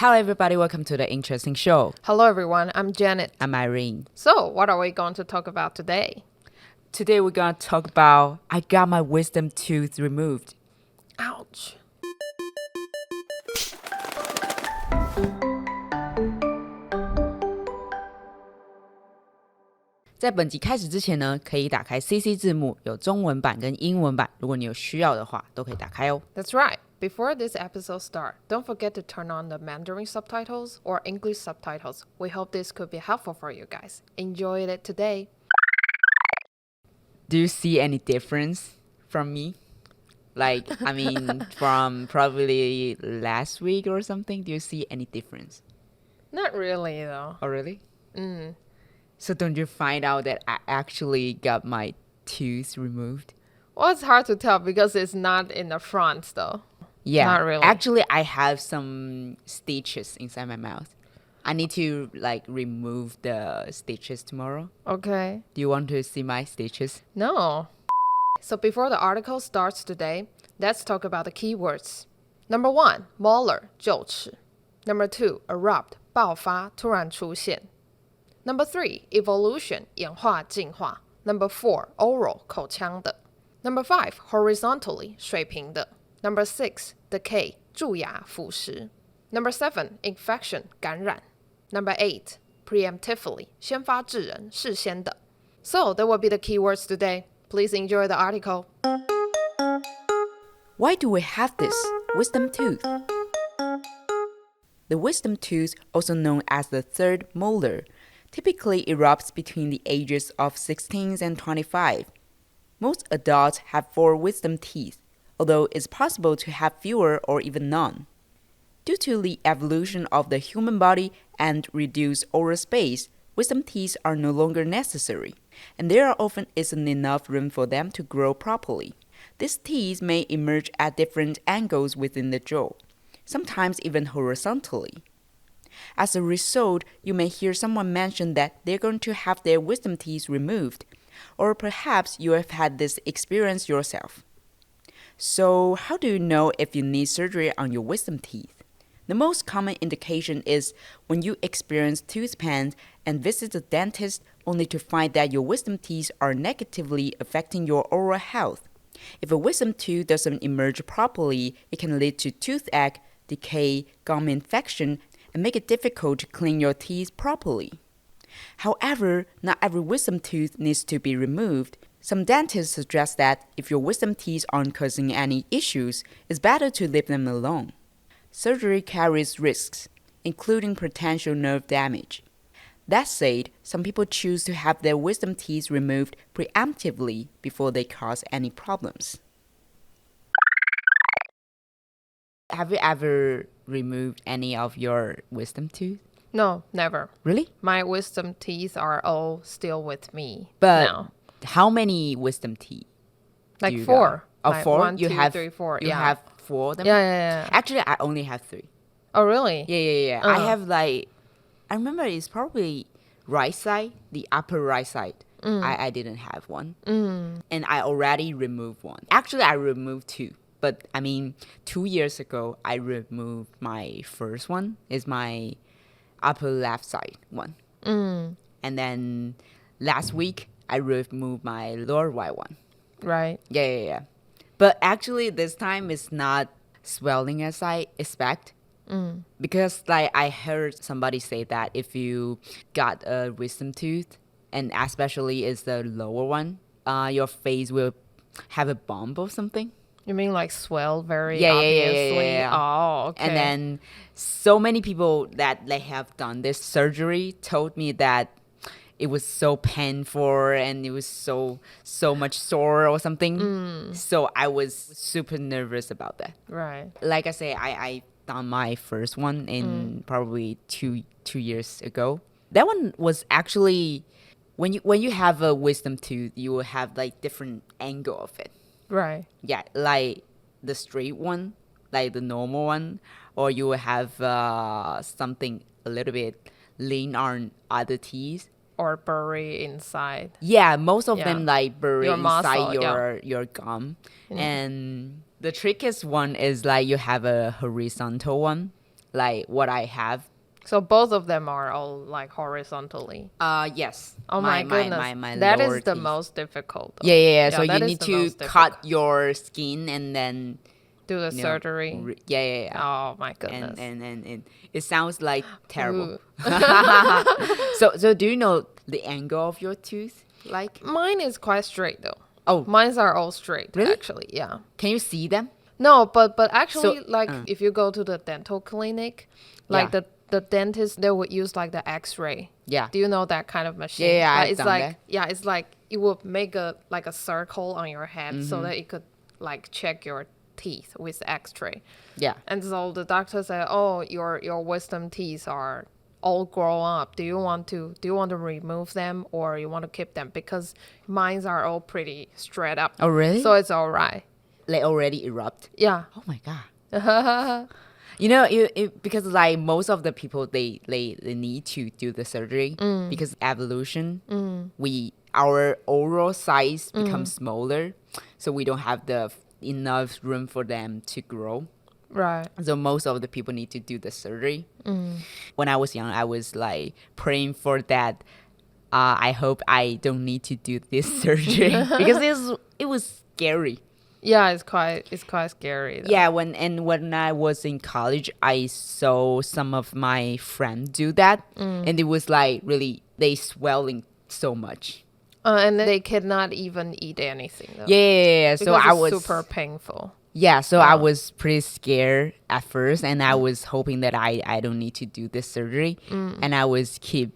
Hello everybody, welcome to the interesting show. Hello everyone, I'm Janet. I'm Irene. So, what are we going to talk about today? Today we're gonna talk about I got my wisdom tooth removed. Ouch. 在本集开始之前呢，可以打开 CC 字幕，有中文版跟英文版，如果你有需要的话，都可以打开哦。That's right. Before this episode starts, don't forget to turn on the Mandarin subtitles or English subtitles. We hope this could be helpful for you guys. Enjoy it today. Do you see any difference from me? Like, I mean, from probably last week or something, do you see any difference? Not really though. Oh, really? So don't you find out that I actually got my tooth removed? Well, it's hard to tell because it's not in the front though. Yeah, Not really. Actually, I have some stitches inside my mouth. I need to remove the stitches tomorrow. Okay. Do you want to see my stitches? No. So before the article starts today, let's talk about the keywords. Number 1, molar, 臼齿. Number 2, erupt, 爆发，突然出现. Number 3, evolution, 演化进化. Number 4, oral, 口腔的. Number 5, horizontally, 水平的. Number 6, decay, 蛀牙腐蚀. Number 7, infection, 感染. Number 8, preemptively, 先发制人，事先的. So that will be the keywords today. Please enjoy the article. Why do we have this wisdom tooth? The wisdom tooth, also known as the third molar, typically erupts between the ages of 16 and 25. Most adults have 4 wisdom teeth, although it's possible to have fewer or even none. Due to the evolution of the human body and reduced oral space, wisdom teeth are no longer necessary, and there often isn't enough room for them to grow properly. These teeth may emerge at different angles within the jaw, sometimes even horizontally. As a result, you may hear someone mention that they're going to have their wisdom teeth removed, or perhaps you have had this experience yourself. So, how do you know if you need surgery on your wisdom teeth? The most common indication is when you experience tooth pain and visit the dentist only to find that your wisdom teeth are negatively affecting your oral health. If a wisdom tooth doesn't emerge properly, it can lead to toothache, decay, gum infection, and make it difficult to clean your teeth properly. However, not every wisdom tooth needs to be removed. Some dentists suggest that if your wisdom teeth aren't causing any issues, it's better to leave them alone. Surgery carries risks, including potential nerve damage. That said, some people choose to have their wisdom teeth removed preemptively before they cause any problems. Have you ever removed any of your wisdom tooth? No, never. Really? My wisdom teeth are all still with me But now. how many wisdom teeth? Like you 4. Oh, Like 4? 1, You 2, have 3, 4. You Yeah. have 4 of them? Yeah. Actually, I only have 3. Oh, really? Yeah. I have I remember it's probably right side, the upper right side. I didn't have one. And I already removed one. Actually, I removed 2. But, 2 years ago, I removed my first one. It's my upper left side one. And then last week, I removed my lower right one. Right. Yeah. But actually, this time it's not swelling as I expect. Because I heard somebody say that if you got a wisdom tooth, and especially is the lower one, your face will have a bump or something. You mean like swell very obviously? Yeah. Oh, okay. And then so many people that they have done this surgery told me that it was so painful and it was so much sore or something. So I was super nervous about that. Right. Like I say, I done my first one in probably two years ago. That one was actually when you have a wisdom tooth, you will have different angle of it. Right. Yeah, like the straight one, like the normal one, or you will have something a little bit lean on other teeth. Or bury inside. Yeah, most of Yeah. them bury Your inside muscle, your gum. And the trickiest one is you have a horizontal one. like what I have. So both of them are all like horizontally. Yes. Oh my goodness. My That lower is the teeth. most difficult. Though. Yeah. So you that is need the to most cut difficult. your skin and then Do the surgery. Yeah. Oh my goodness. And it sounds like terrible. Ooh. So do you know the angle of your tooth? Like, Mine is quite straight though. oh, Mines are all straight, Really? actually. Yeah. can you see them? No, but actually, So, like if you go to the dental clinic, like Yeah. the dentist, they would use like the X-ray. Yeah. Do you know that kind of machine? Yeah, Like, I've it's done like that. yeah, it's like it would make a circle on your head so that it could like check your teeth with X-ray. Yeah. And so the doctor said, "Oh, your wisdom teeth are all grown up. Do you want to remove them or you want to keep them? Because mine are all pretty straight up. Oh, really? So it's all right. They already erupt. Yeah. Oh my god. You know, because like most of the people they need to do the surgery because evolution, our oral size becomes smaller, so we don't have the enough room for them to grow. Right. So most of the people need to do the surgery. When I was young, I was like praying for that. I hope I don't need to do this surgery because it was scary. Yeah, it's quite scary. Though. Yeah, when I was in college, I saw some of my friends do that, and it was like really they swelling so much. And they cannot even eat anything. Though, Yeah. So because I it's was super painful. Yeah, so I was pretty scared at first, and I was hoping that I don't need to do this surgery, and I was keep.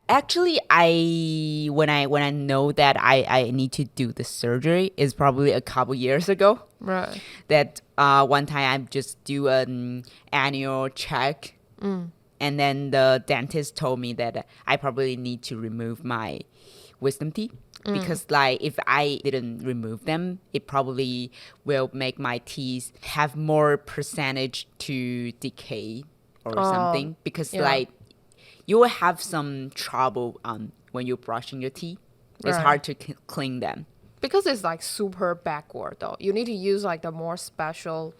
Actually, when I know that I need to do the surgery is probably a couple years ago. Right. That one time I just do an annual check, and then the dentist told me that I probably need to remove my wisdom teeth. Because like if I didn't remove them, it probably will make my teeth have more percentage to decay or something. Because like you will have some trouble when you're brushing your teeth. It's Right. hard to clean them. Because it's like super backward though. You need to use like the more special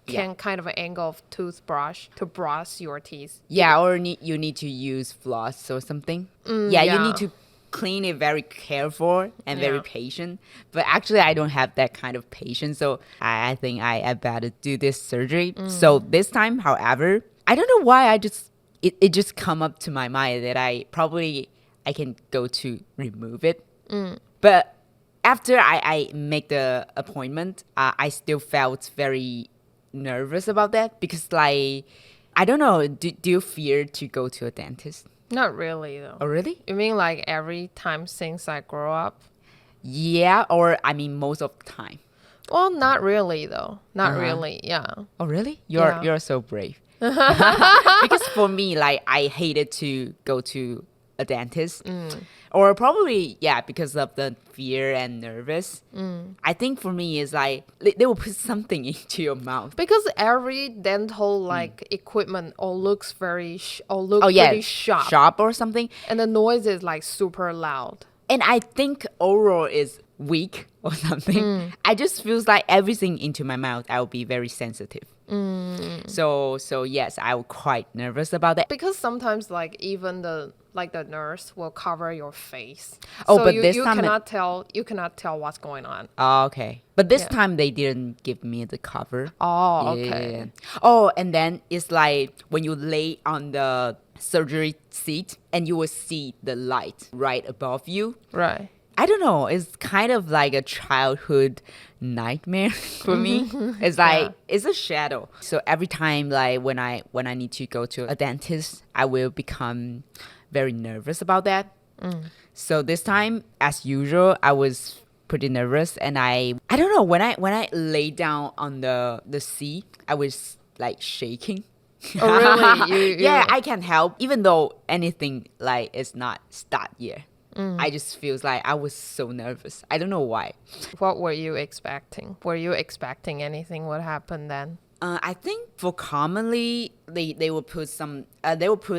kind of an angle of toothbrush to brush your teeth. Yeah, or you need to use floss or something. You need to clean it very careful and very patient. But actually, I don't have that kind of patience. So I think I better do this surgery. So this time, however, I don't know why it just come up to my mind that I can go to remove it. But after I make the appointment, I still felt very nervous about that because like, I don't know, do you fear to go to a dentist? Not really though. Oh, really? You mean like every time since I grow up? Yeah, or I mean most of the time. Well, not really though. Not really. Yeah. Oh, really? Yeah. You're so brave. Because for me, like I hated to go to a dentist, or probably because of the fear and nervous. I think for me is like they will put something into your mouth. Because every dental like equipment all looks very pretty sharp. Sharp or something. And the noise is like super loud. And I think oral is weak or something. I just feels like everything into my mouth, I will be very sensitive. So yes, I was quite nervous about that. Because sometimes like even the nurse will cover your face. Oh, so but you this time you cannot tell what's going on. Oh, okay. But this time they didn't give me the cover. Oh, okay. Yeah. Oh, and then it's like when you lay on the surgery seat and you will see the light right above you. Right. I don't know. It's kind of like a childhood nightmare for me. It's like it's a shadow. So every time, like when I need to go to a dentist, I will become very nervous about that. So this time, as usual, I was pretty nervous, and I don't know, when I lay down on the seat, I was like shaking. Oh, really? Yeah, I can help, even though anything like is not start yet. I just feels like I was so nervous. I don't know why. What were you expecting? Were you expecting anything would happen then? I think for commonly they will put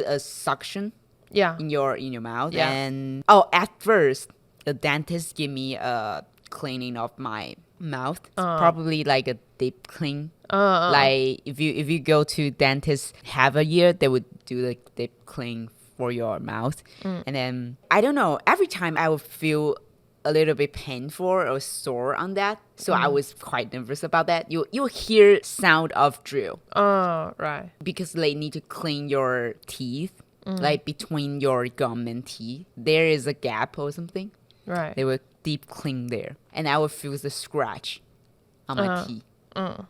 a suction Yeah. in your mouth. Yeah. And at first the dentist give me a cleaning of my mouth. It's probably like a deep clean Like if you go to dentist half a year, they would do the deep clean for your mouth. And then I don't know, every time I would feel a little bit painful or sore on that. So I was quite nervous about that. You hear sound of drill. Right. Because they need to clean your teeth, like between your gum and teeth. There is a gap or something. Right. They will deep clean there. And I would feel the scratch on my teeth.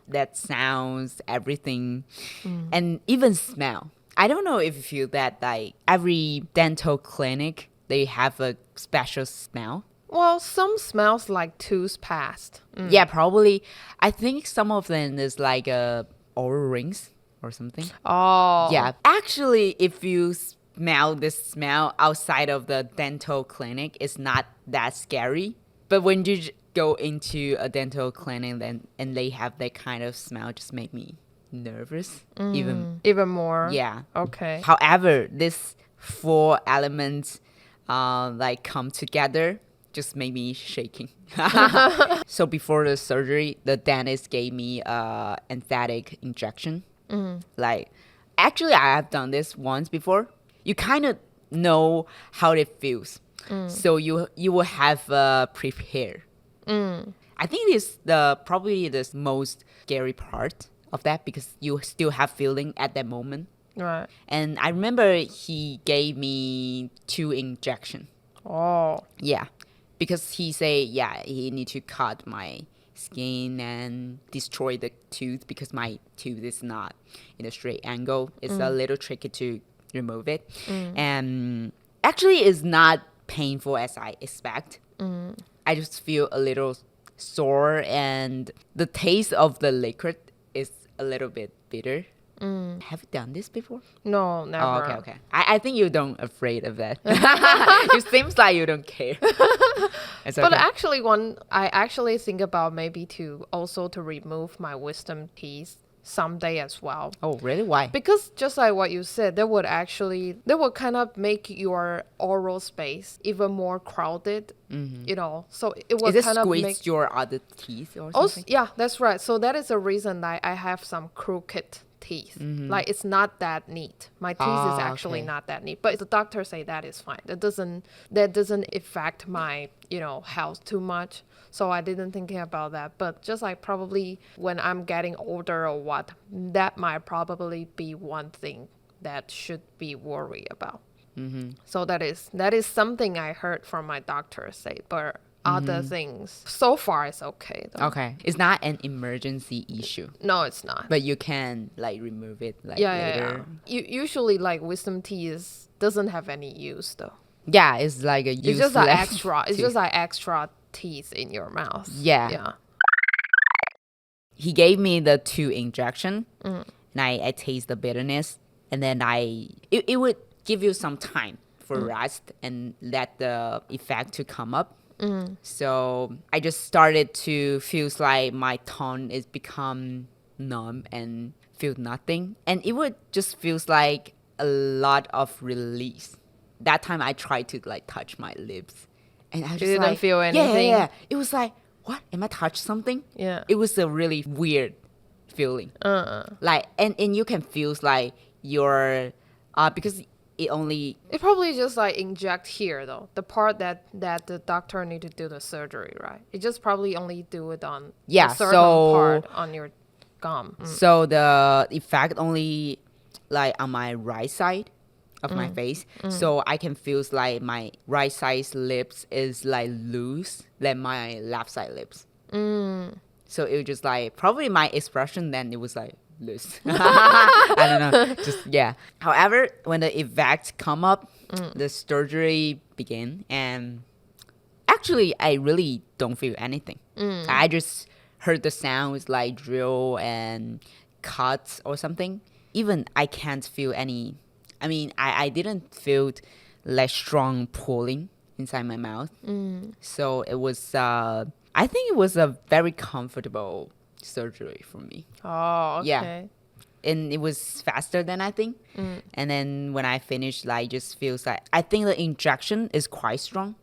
That sounds, everything. And even smell. I don't know if you feel that, like every dental clinic, they have a special smell. Well, some smells like toothpaste. Yeah, probably. I think some of them is like oral rings or something. Oh. Yeah. Actually, if you smell the smell outside of the dental clinic, it's not that scary. But when you go into a dental clinic and they have that kind of smell, just make me nervous. Even more. Yeah. Okay. However, this 4 elements like come together just made me shaking. So before the surgery, the dentist gave me anesthetic injection. Like, actually, I have done this once before. You kind of know how it feels. So you will have prepare. I think it's probably the most scary part of that, because you still have feeling at that moment. Right. And I remember he gave me 2 injection. Oh. Yeah. Because he said, he need to cut my skin and destroy the tooth, because my tooth is not in a straight angle. It's a little tricky to remove it. And actually it's not painful as I expect. I just feel a little sore, and the taste of the liquid is a little bit bitter. Have you done this before? No, never. Oh, okay. I think you don't afraid of that. It seems like you don't care. It's okay. But actually, I actually think about maybe to remove my wisdom teeth someday as well. Oh, really? Why? Because just like what you said, that would kind of make your oral space even more crowded, so it would Is it kind of squeeze make your other teeth or also, something? yeah, that's right. So that is the reason that I have some crooked teeth. Like, it's not that neat. My teeth is actually okay. not that neat. But the doctor say that is fine. That doesn't affect my, health too much. So I didn't think about that. But just like probably when I'm getting older or what, that might probably be one thing that should be worried about. So that is something I heard from my doctor say. But other things, so far it's okay though. Okay. It's not an emergency issue. No, it's not. But you can like remove it like later. Usually like wisdom teeth doesn't have any use though. Yeah, it's like a It's useless just like extra. It's tooth. just like extra teeth in your mouth. Yeah. He gave me the 2 injection, and I taste the bitterness, and then it would give you some time for rest and let the effect to come up. So I just started to feel like my tongue is become numb and feel nothing, and it would just feels like a lot of release. That time I tried to like touch my lips, and I was just didn't like, feel anything? Yeah. It was like, what? Am I touched something? Yeah. It was a really weird feeling. Like, and you can feel like your because it probably just like inject here though. The part that the doctor need to do the surgery, right? It just probably only do it on a certain part on your gum. So the effect only like on my right side of my face. So I can feel like my right side lips is like loose than my left side lips. So it was just like, probably my expression then it was like loose. I don't know. Just, yeah. However, when the effect come up, the surgery begin, and actually I really don't feel anything. I just heard the sounds like drill and cuts or something. Even I can't feel any, I didn't feel like strong pulling inside my mouth. So it was, I think it was a very comfortable surgery for me. Oh, okay. Yeah. And it was faster than I think. And then when I finished, like, just feels like, I think the injection is quite strong.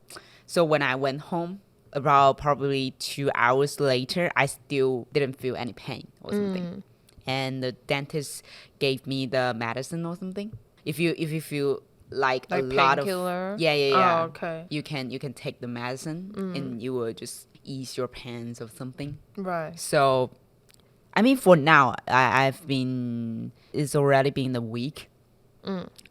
So when I went home, about probably 2 hours later, I still didn't feel any pain or something. And the dentist gave me the medicine or something. If you feel like a lot of yeah. Oh, okay. you can take the medicine and you will just ease your pains or something. Right. So I mean, for now, it's already been a week.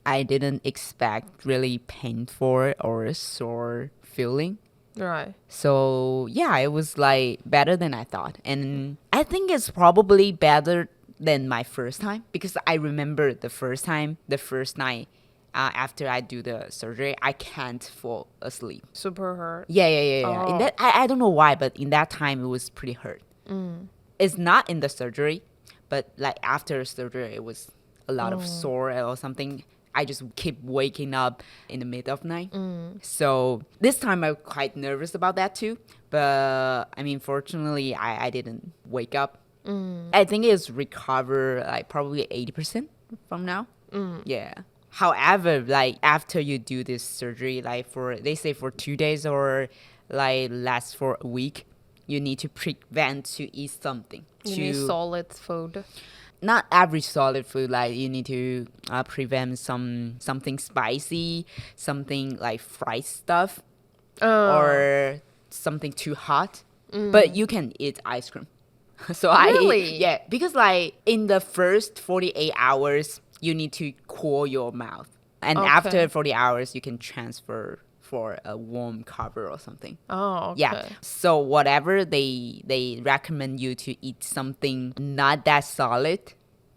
I didn't expect really painful or sore feeling. Right. So yeah, it was like better than I thought. And I think it's probably better than my first time, because I remember the first night after I do the surgery, I can't fall asleep. Super hurt. Yeah. Oh. In that, I don't know why, but in that time it was pretty hurt. It's not in the surgery, but like after surgery, it was a lot of sore or something. I just keep waking up in the middle of night. So this time I'm quite nervous about that too. But I mean, fortunately, I didn't wake up. I think it's recover like probably 80% from now. Yeah. However, like after you do this surgery, like they say for 2 days or like last for a week, you need to prevent to eat something. You need solid food. Not every solid food, like you need to prevent something spicy, something like fried stuff, or something too hot. But you can eat ice cream. So really? Yeah, because like in the first 48 hours, you need to cool your mouth. And after 40 hours, you can transfer for a warm cover or something. Oh, okay. Yeah. So whatever they recommend you to eat something not that solid,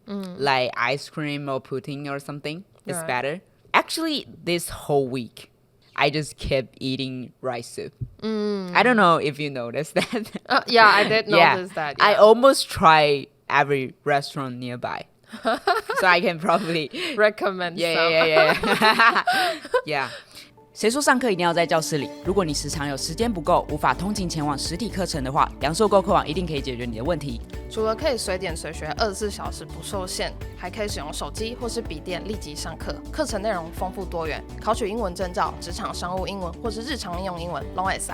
like ice cream or pudding or something, is better. Actually, this whole week, I just kept eating rice soup. I don't know if you noticed that. Yeah, I did notice that. Yeah. I almost try every restaurant nearby. So I can probably recommend some. Yeah. 谁说上课一定要在教室里？如果你时常有时间不够，无法通勤前往实体课程的话，良硕购课网一定可以解决你的问题。除了可以随点随学，24小时不受限，还可以使用手机或是笔电立即上课。课程内容丰富多元，考取英文证照、职场商务英文或是日常应用英文拢会使。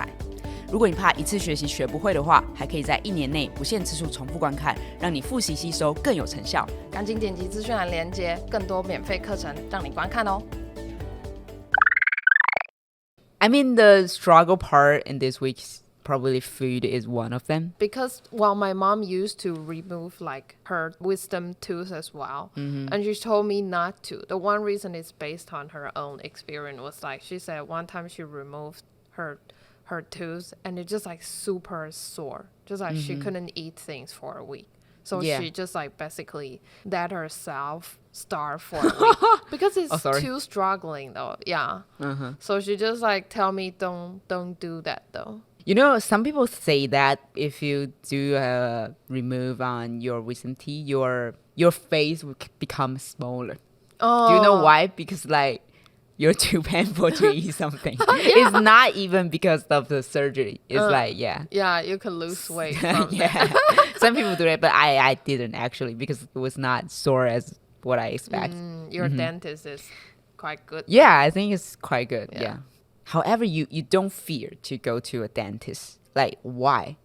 如果你怕一次学习学不会的话，还可以在1年内不限次数重复观看，让你复习吸收更有成效。赶紧点击资讯栏连结，更多免费课程让你观看哦。I mean, the struggle part in this week's probably food is one of them. Because my mom used to remove like her wisdom tooth as well, and she told me not to. The one reason is based on her own experience. Was like she said one time she removed her tooth and it just like super sore, just like she couldn't eat things for a week. So she just like basically let herself starve for a week because it's too struggling though. Yeah. So she just like tell me don't do that though. You know, some people say that if you do a remove on your wisdom teeth, your face will become smaller. Oh. Do you know why? Because like you're too painful to eat something. It's not even because of the surgery. It's like, yeah, you can lose weight from that. Some people do it, but I didn't actually, because it was not sore as what I expect. Your dentist is quite good. Yeah, I think it's quite good. Yeah. However, you don't fear to go to a dentist. Like, why?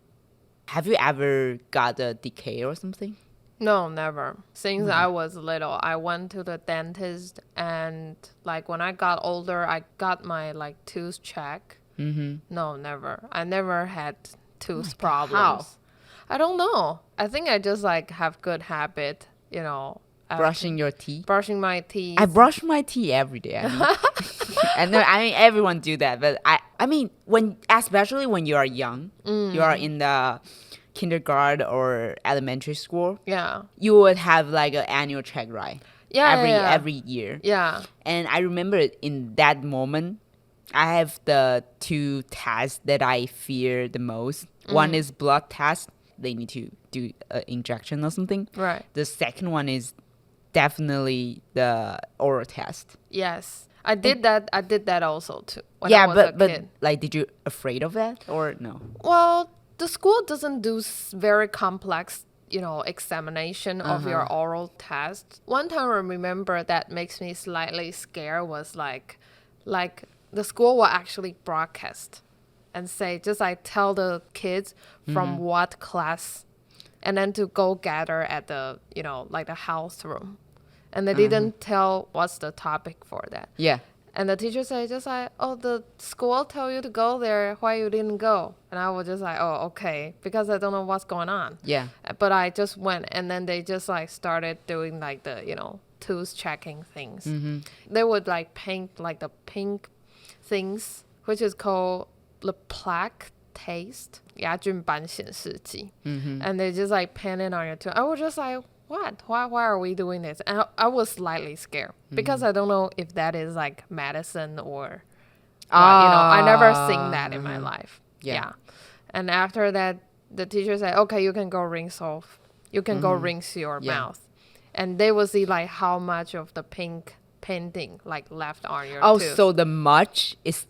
Have you ever got a decay or something? No, never. Since I was little, I went to the dentist, and like when I got older, I got my like tooth check. No, never. I never had tooth problems. How? I don't know. I think I just like have good habit, you know. Brushing your teeth? Brushing my teeth. I brush my teeth every day. I mean, everyone do that, but I mean, especially when you are young, you are in the kindergarten or elementary school, you would have like an annual check, right? Every year. Yeah. And I remember in that moment, I have the 2 tests that I fear the most. One is blood test. They need to do an injection or something. Right. The second one is definitely the oral test. Yes. I did that also too. When I was a kid. Like, did you afraid of that or no? Well, the school doesn't do very complex, you know, examination of your oral test. One time I remember that makes me slightly scared was like the school will actually broadcast and say, just like tell the kids from what class, and then to go gather at the, like the house room. And they didn't tell what's the topic for that. Yeah. And the teacher said just like, oh, the school told you to go there. Why you didn't go? And I was just like, oh, okay. Because I don't know what's going on. Yeah. But I just went. And then they just like started doing like the, tooth checking things. They would like paint like the pink things, which is called the plaque taste. 牙菌斑显示剂. And they just like paint it on your tooth. I was just like, what? Why are we doing this? And I was slightly scared because I don't know if that is like medicine or, I never seen that in my life. Yeah. And after that, the teacher said, okay, you can go rinse off. You can go rinse your mouth. And they will see like how much of the pink painting like left on your tooth. So the much is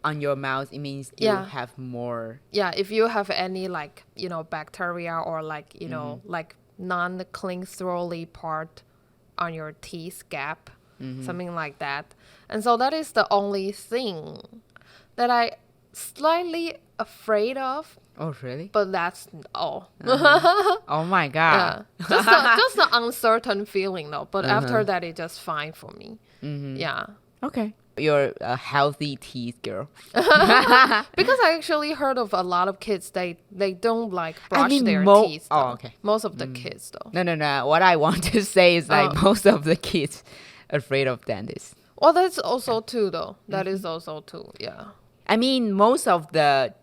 on your mouth, it means you have more. Yeah, if you have any like, bacteria or like, like non-clean thoroughly part on your teeth gap, something like that. And so that is the only thing that I slightly afraid of. Oh, really? But that's all. Oh my God. Yeah. Just the uncertain feeling though. But after that, it's just fine for me. Yeah. Okay. You're a healthy teeth girl. Because I actually heard of a lot of kids, they don't like brush their teeth. Oh, okay. Most of the kids though. No. What I want to say is like most of the kids afraid of dentists. Well, that's also true though. That is also true. Yeah. I mean, most of the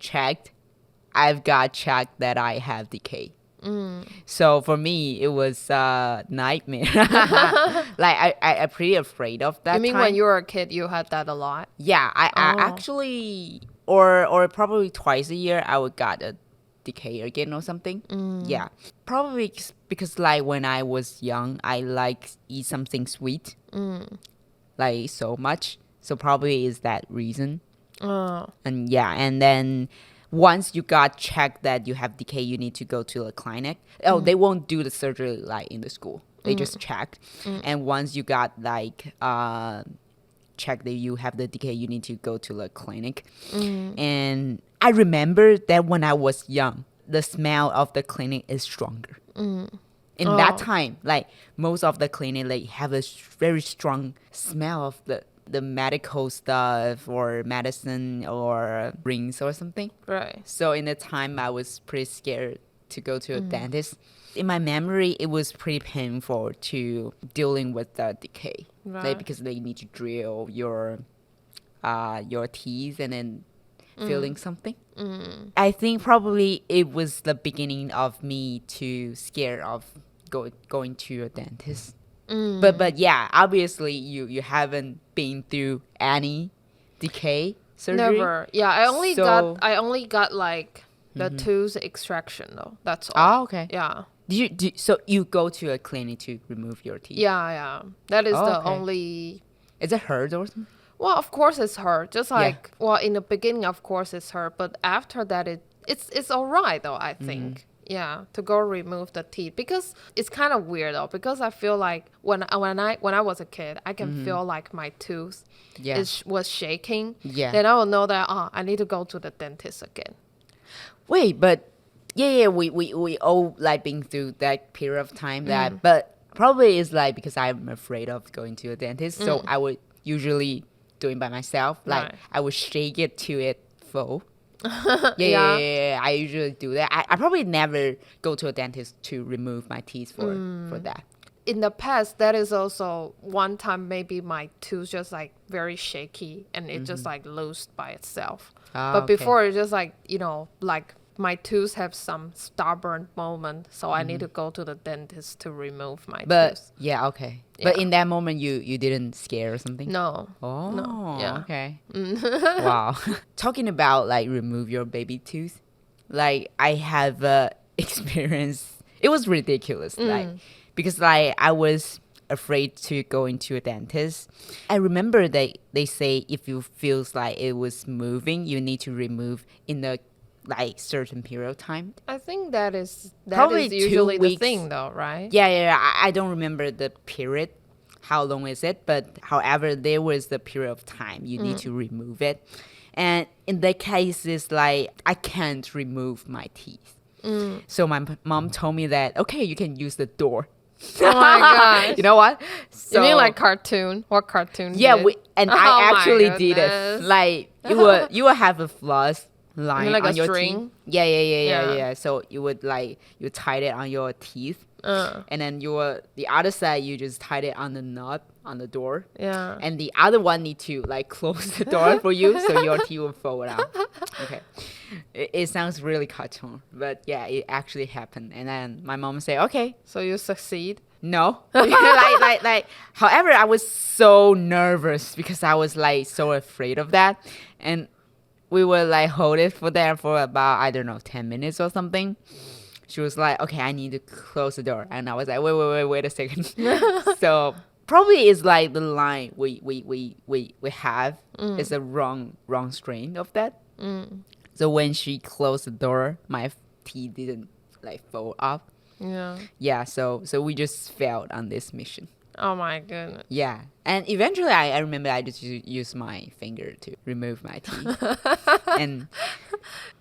I've got checked that I have decay. So for me, it was a nightmare. Like I'm pretty afraid of that. You mean when you were a kid, you had that a lot? Yeah, I actually, or probably twice a year, I would got a decay again or something. Yeah, probably because like when I was young, I like eat something sweet, like so much. So probably is that reason. And yeah, and then once you got checked that you have decay, you need to go to a clinic. Oh, they won't do the surgery like in the school. They just check. And once you got like checked that you have the decay, you need to go to the clinic. And I remember that when I was young, the smell of the clinic is stronger. In that time, like most of the clinic, like have a very strong smell of the medical stuff or medicine or rings or something. Right. So in the time, I was pretty scared to go to a dentist. In my memory, it was pretty painful to dealing with the decay. Right. Like, because they need to drill your teeth and then filling something. I think probably it was the beginning of me too scared of going to a dentist. But yeah, obviously you haven't been through any decay surgery. Never. Yeah, I only got like the tooth extraction though. That's all. Oh, okay. Yeah. So you go to a clinic to remove your teeth? Yeah. That is the okay. only. Is it hurt or something? Well, of course it's hurt. Just like well, in the beginning, of course it's hurt, but after that, it's all right though. I think. Yeah, to go remove the teeth because it's kind of weird though. Because I feel like when I was a kid, I can feel like my tooth was shaking. Yeah. Then I will know that I need to go to the dentist again. Wait, but we all like been through that period of time but probably it's like because I'm afraid of going to a dentist, so I would usually do it by myself. Like I would shake it to it full. Yeah. I usually do that. I probably never go to a dentist to remove my teeth for that. In the past, that is also one time maybe my tooth just like very shaky and it just like loosed by itself. But before it's just like, like my tooth have some stubborn moment, so I need to go to the dentist to remove my tooth. Yeah, okay. Yeah. But in that moment, you didn't scare or something? No. Oh, no. Yeah. Okay. Wow. Talking about like remove your baby tooth, like I have experience. It was ridiculous, like because like I was afraid to go into a dentist. I remember they say if you feels like it was moving, you need to remove in the like certain period of time. I think that is probably usually 2 weeks. The thing though, right? Yeah. I don't remember the period, how long is it, but however there was the period of time you need to remove it. And in that case, it's like I can't remove my teeth. So my mom told me that, okay, you can use the door. Oh my gosh. You know what? You mean like cartoon? What cartoon? Yeah, did? I Oh my actually did it. goodness. Like you would have a floss line like on a your string? teeth. Yeah. Yeah. So you would you tie it on your teeth, Uh, and then the other side you just tied it on the knot on the door. yeah. And the other one need to like close the door for you so your teeth will fall out. Okay. It sounds really cartoon, but yeah, it actually happened. And then my mom said, okay, So you succeed? no. However, I was so nervous because I was like so afraid of that. And we would like hold it for there for about, I don't know, 10 minutes or something. She was like, okay, I need to close the door. And I was like, wait a second. So probably it's like the line we have is a wrong strain of that. So when she closed the door, my teeth didn't like fall off. Yeah. Yeah, so we just failed on this mission. Oh my goodness. Yeah, and eventually I remember I just used my finger to remove my teeth. And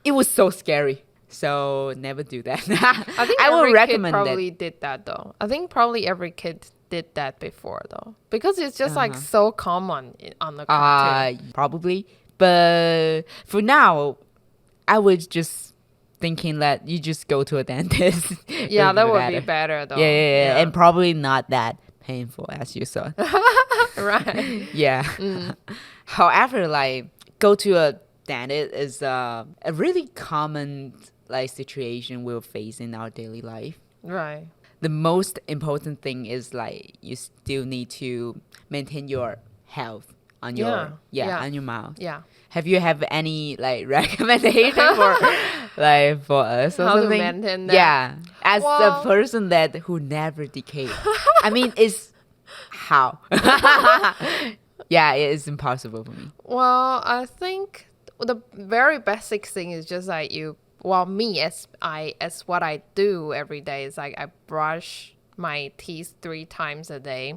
it was so scary. So never do that. I think I will every recommend kid probably did that though. I think probably every kid did that before though. Because it's just like so common on the cartoon. Probably. But for now, I was just thinking that you just go to a dentist. Yeah, that would be better though. Yeah. And probably not that painful as you saw. Right. Yeah. However, like go to a dentist is a really common like situation we'll face in our daily life. Right. The most important thing is like you still need to maintain your health on your on your mouth. Yeah. Have you have any like recommendation for us or How to something? maintain that? Yeah, as Well- a person that who never decayed. I mean, it's how? Yeah, it is impossible for me. Well, I think the very basic thing is just like me as what I do every day is like I brush my teeth 3 times a day,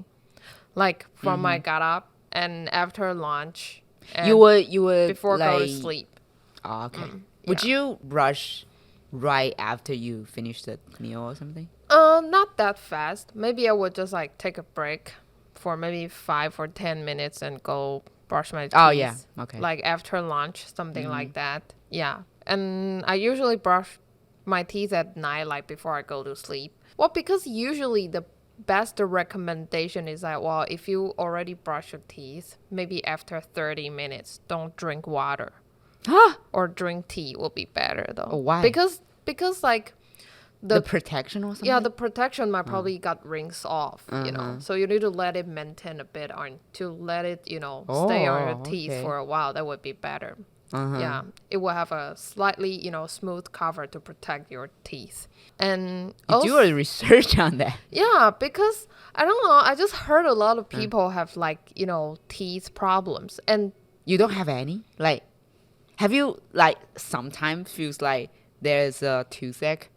like from I got up and after lunch. And You would before like, go to sleep. Oh, okay. Would you brush right after you finish the meal or something? Not that fast. Maybe I would just like take a break for maybe 5 or 10 minutes and go brush my teeth. Oh, yeah. Okay. Like after lunch, something like that. Yeah. And I usually brush my teeth at night, like before I go to sleep. Well, because usually the best recommendation is that, well, if you already brush your teeth, maybe after 30 minutes, don't drink water. Or drink tea will be better though. Oh, why? Because like The protection or something? yeah, the protection might probably got rings off, you know. So you need to let it maintain a bit on to let it, stay on your teeth okay. for a while. That would be better. Yeah, it will have a slightly, smooth cover to protect your teeth. And You do a research on that. yeah, because I don't know, I just heard a lot of people have like, teeth problems. And You don't have any? Like, have you, like, sometimes feels like there's a toothache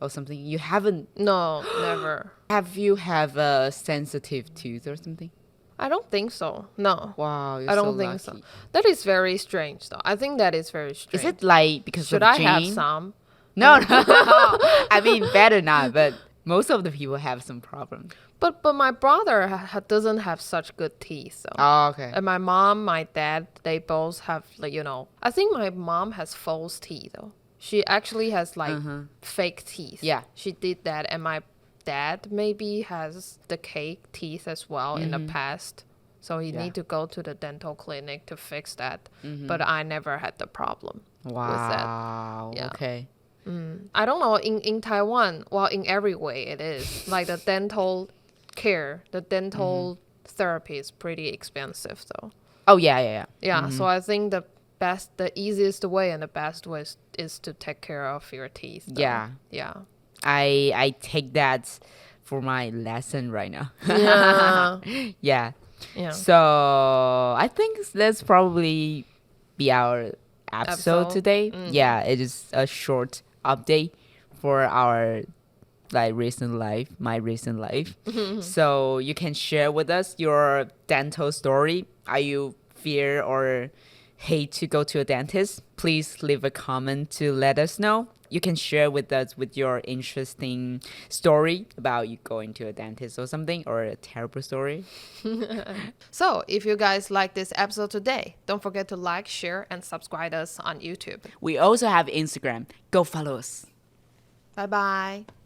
or something? You haven't, no, never. have you have a sensitive tooth or something? I don't think so. No. Wow, you're I don't so think so. lucky. That is very strange though. I think that is very strange. Is it like because Should of I have gene? some? No. I mean, better not, but most of the people have some problem. But my brother doesn't have such good teeth. So. Oh, okay. And my mom, my dad, they both have like, I think my mom has false teeth though. She actually has like fake teeth. Yeah. She did that. And my dad maybe has decayed teeth as well in the past. So he need to go to the dental clinic to fix that. But I never had the problem with that. Wow. Yeah. Okay. I don't know, in Taiwan, well, in every way it is. Like the dental care, the dental therapy is pretty expensive though. Oh, yeah. Yeah, so I think the easiest way and the best way is to take care of your teeth. Though. Yeah. Yeah. I take that for my lesson right now. Yeah. Yeah. Yeah. So I think that's probably be our episode today. Yeah, it is a short update for our like recent life, my recent life. So you can share with us your dental story. Are you fear or hate to go to a dentist, please leave a comment to let us know. You can share with us with your interesting story about you going to a dentist or something, or a terrible story. So, if you guys like this episode today, don't forget to like, share, and subscribe us on YouTube. We also have Instagram. Go follow us. Bye bye.